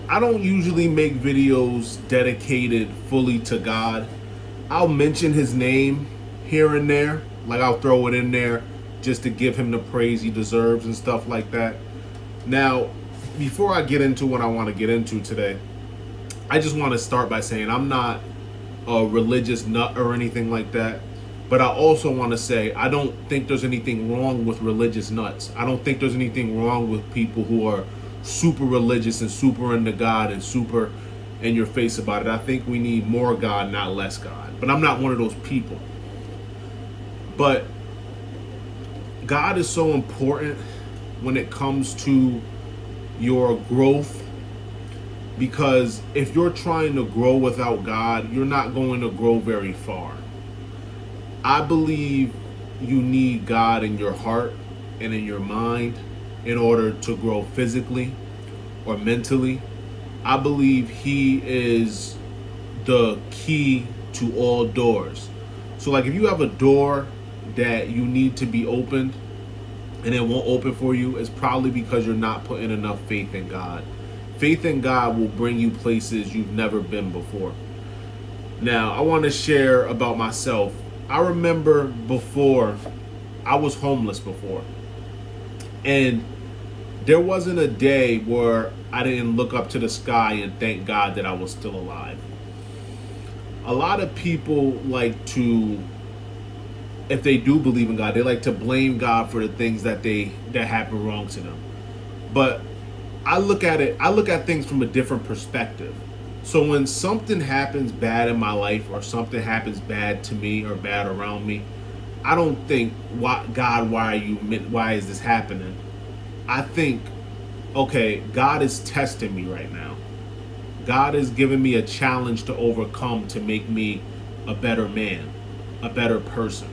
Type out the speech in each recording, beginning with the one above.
I don't usually make videos dedicated fully to God. I'll mention his name here and there. Like I'll throw it in there just to give him the praise he deserves and stuff like that. Now, before I get into what I want to get into today, I just want to start by saying I'm not a religious nut or anything like that. But I also want to say I don't think there's anything wrong with religious nuts. I don't think there's anything wrong with people who are super religious and super into God and super in your face about it. I think we need more God, not less God. But I'm not one of those people. But God is so important when it comes to your growth, because if you're trying to grow without God, you're not going to grow very far. I believe you need God in your heart and in your mind in order to grow physically or mentally. I believe he is the key to all doors. So like if you have a door that you need to be opened and it won't open for you, it's probably because you're not putting enough faith in God. Faith in God will bring you places you've never been before. Now, I want to share about myself. I remember before, I was homeless before. And there wasn't a day where I didn't look up to the sky and thank God that I was still alive. A lot of people like to, if they do believe in God, they like to blame God for the things that happen wrong to them. But I look at things from a different perspective. So when something happens bad in my life or something happens bad to me or bad around me, I don't think, why is this happening? I think, okay, God is testing me right now. God is giving me a challenge to overcome to make me a better man, a better person.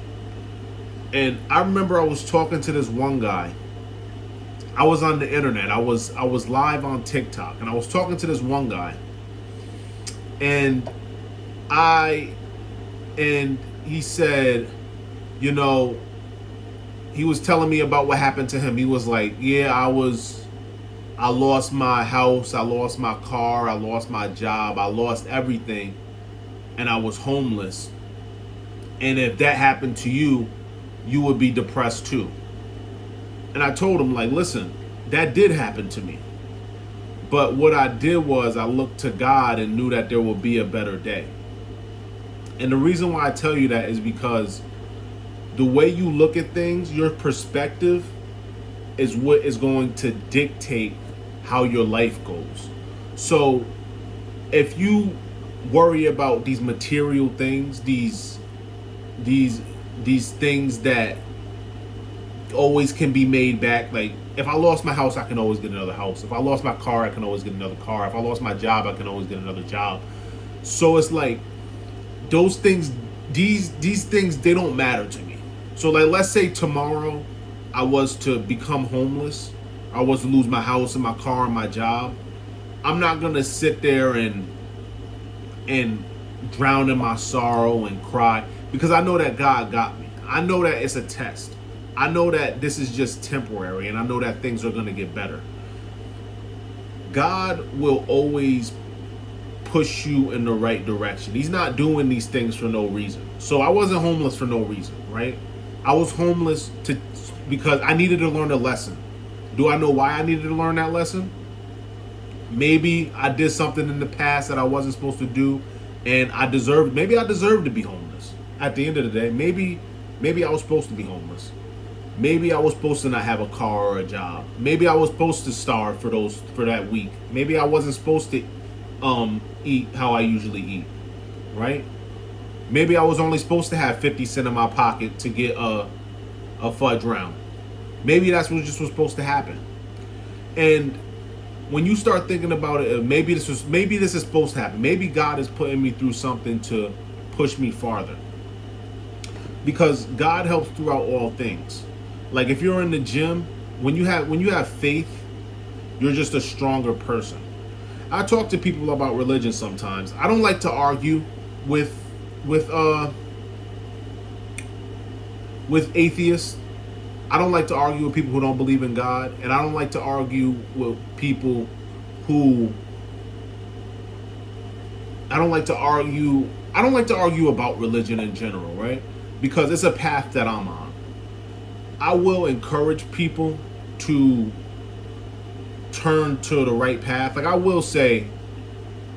And I remember I was talking to this one guy. I was on the internet. I was live on TikTok, and I was talking to this one guy. And he said, he was telling me about what happened to him. He was like, yeah, I lost my house, I lost my car, I lost my job, I lost everything, and I was homeless. And if that happened to you, you would be depressed too. And I told him, like, listen, that did happen to me. But what I did was I looked to God and knew that there will be a better day. And the reason why I tell you that is because the way you look at things, your perspective is what is going to dictate how your life goes. So if you worry about these material things, these things that always can be made back, like if I lost my house, I can always get another house. If I lost my car, I can always get another car. If I lost my job, I can always get another job. So it's like those things, these things, they don't matter to me. So like, let's say tomorrow I was to become homeless, I was to lose my house and my car and my job. I'm not gonna sit there and drown in my sorrow and cry, because I know that God got me. I know that it's a test. I know that this is just temporary, and I know that things are going to get better. God will always push you in the right direction. He's not doing these things for no reason. So I wasn't homeless for no reason, right? I was homeless because I needed to learn a lesson. Do I know why I needed to learn that lesson? Maybe I did something in the past that I wasn't supposed to do, and maybe I deserved to be homeless. At the end of the day, maybe I was supposed to be homeless. Maybe I was supposed to not have a car or a job. Maybe I was supposed to starve for that week. Maybe I wasn't supposed to eat how I usually eat, right? Maybe I was only supposed to have 50 cents in my pocket to get a fudge round. Maybe that's what just was supposed to happen. And when you start thinking about it, maybe this is supposed to happen. Maybe God is putting me through something to push me farther. Because God helps throughout all things. Like if you're in the gym, when you have faith, you're just a stronger person. I talk to people about religion sometimes. I don't like to argue with atheists. I don't like to argue with people who don't believe in God, and I don't like to argue with people who I don't like to argue. I don't like to argue about religion in general, right? Because it's a path that I'm on. I will encourage people to turn to the right path. Like I will say,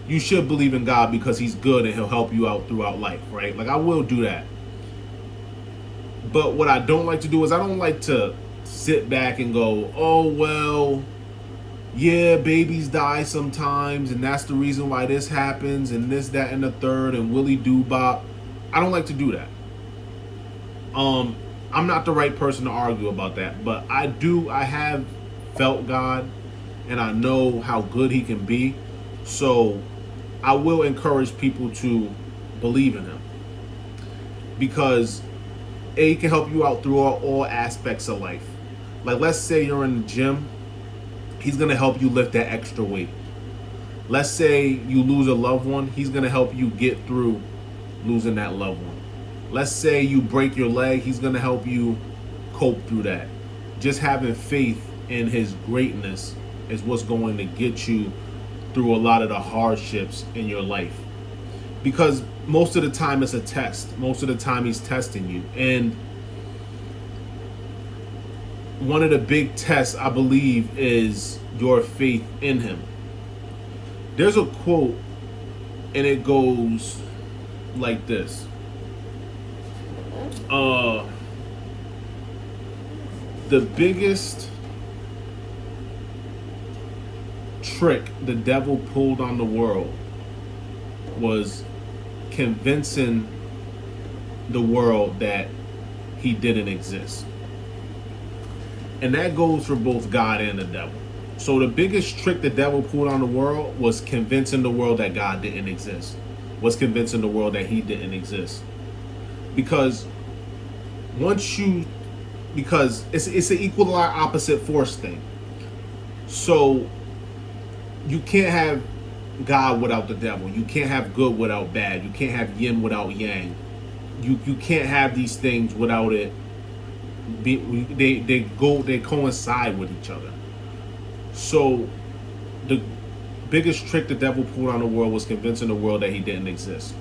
you should believe in God because he's good and he'll help you out throughout life, right? Like I will do that. But what I don't like to do is I don't like to sit back and go, oh, well, yeah, babies die sometimes, and that's the reason why this happens, and this, that, and the third, and Willie Doobop. I don't like to do that. I'm not the right person to argue about that, but I have felt God, and I know how good he can be. So I will encourage people to believe in him. Because he can help you out through all aspects of life. Like let's say you're in the gym, he's going to help you lift that extra weight. Let's say you lose a loved one, he's going to help you get through losing that loved one. Let's say you break your leg, he's going to help you cope through that. Just having faith in his greatness is what's going to get you through a lot of the hardships in your life. Because most of the time it's a test. Most of the time he's testing you. And one of the big tests, I believe, is your faith in him. There's a quote, and it goes like this. The biggest trick the devil pulled on the world was convincing the world that he didn't exist. And that goes for both God and the devil. So the biggest trick the devil pulled on the world was convincing the world that God didn't exist. Was convincing the world that he didn't exist. Because it's an equal opposite force thing. So you can't have God without the devil. You can't have good without bad. You can't have yin without yang. You can't have these things without it. They coincide with each other. So the biggest trick the devil pulled on the world was convincing the world that he didn't exist.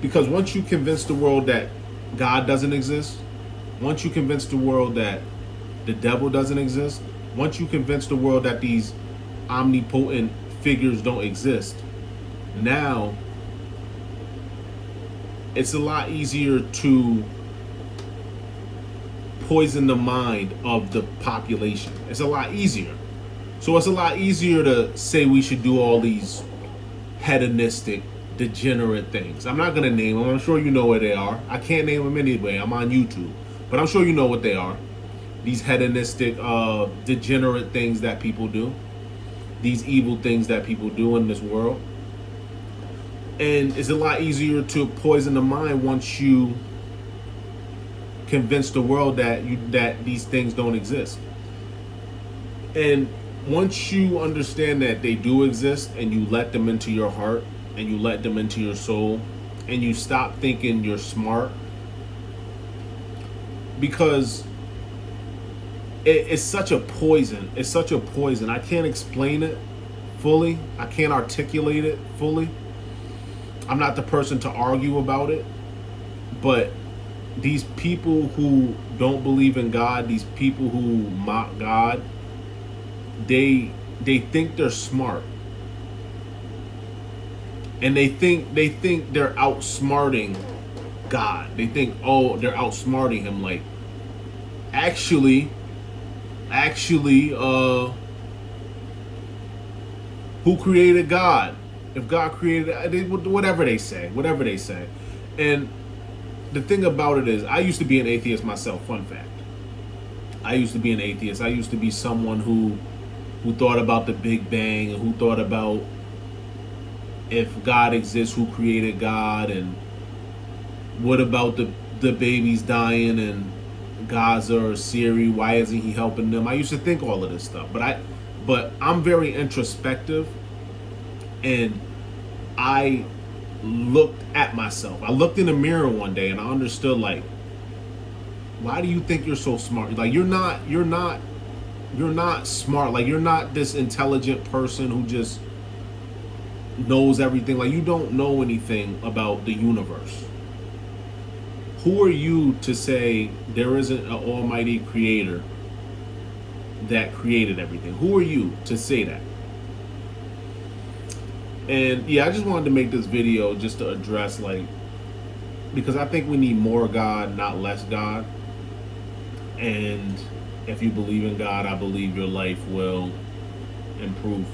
Because once you convince the world that God doesn't exist, once you convince the world that the devil doesn't exist, once you convince the world that these omnipotent figures don't exist, now it's a lot easier to poison the mind of the population. It's a lot easier. So it's a lot easier to say we should do all these hedonistic, degenerate things. I'm not going to name them. I'm sure you know what they are. I can't name them anyway. I'm on YouTube. But I'm sure you know what they are. These hedonistic, degenerate things that people do. These evil things that people do in this world. And it's a lot easier to poison the mind once you convince the world that these things don't exist. And once you understand that they do exist and you let them into your heart and you let them into your soul and you stop thinking you're smart, because it's such a poison. It's such a poison. I can't explain it fully. I can't articulate it fully. I'm not the person to argue about it. But these people who don't believe in God, these people who mock God, they think they're smart. And they think they're outsmarting God. They think, oh, they're outsmarting him. Like, actually, who created God? If God created, whatever they say. And the thing about it is, I used to be an atheist myself. Fun fact. I used to be an atheist. I used to be someone who thought about the Big Bang and who thought about if God exists, who created God, and what about the babies dying in Gaza or Syria? Why isn't he helping them? I used to think all of this stuff, but I'm very introspective, and I looked at myself. I looked in the mirror one day and I understood, like, why do you think you're so smart? Like, you're not smart. Like, you're not this intelligent person who just knows everything. Like, you don't know anything about the universe. Who are you to say there isn't an almighty creator that created everything? Who are you to say that? And yeah, I just wanted to make this video just to address, like, because I think we need more God, not less God. And if you believe in God, I believe your life will improve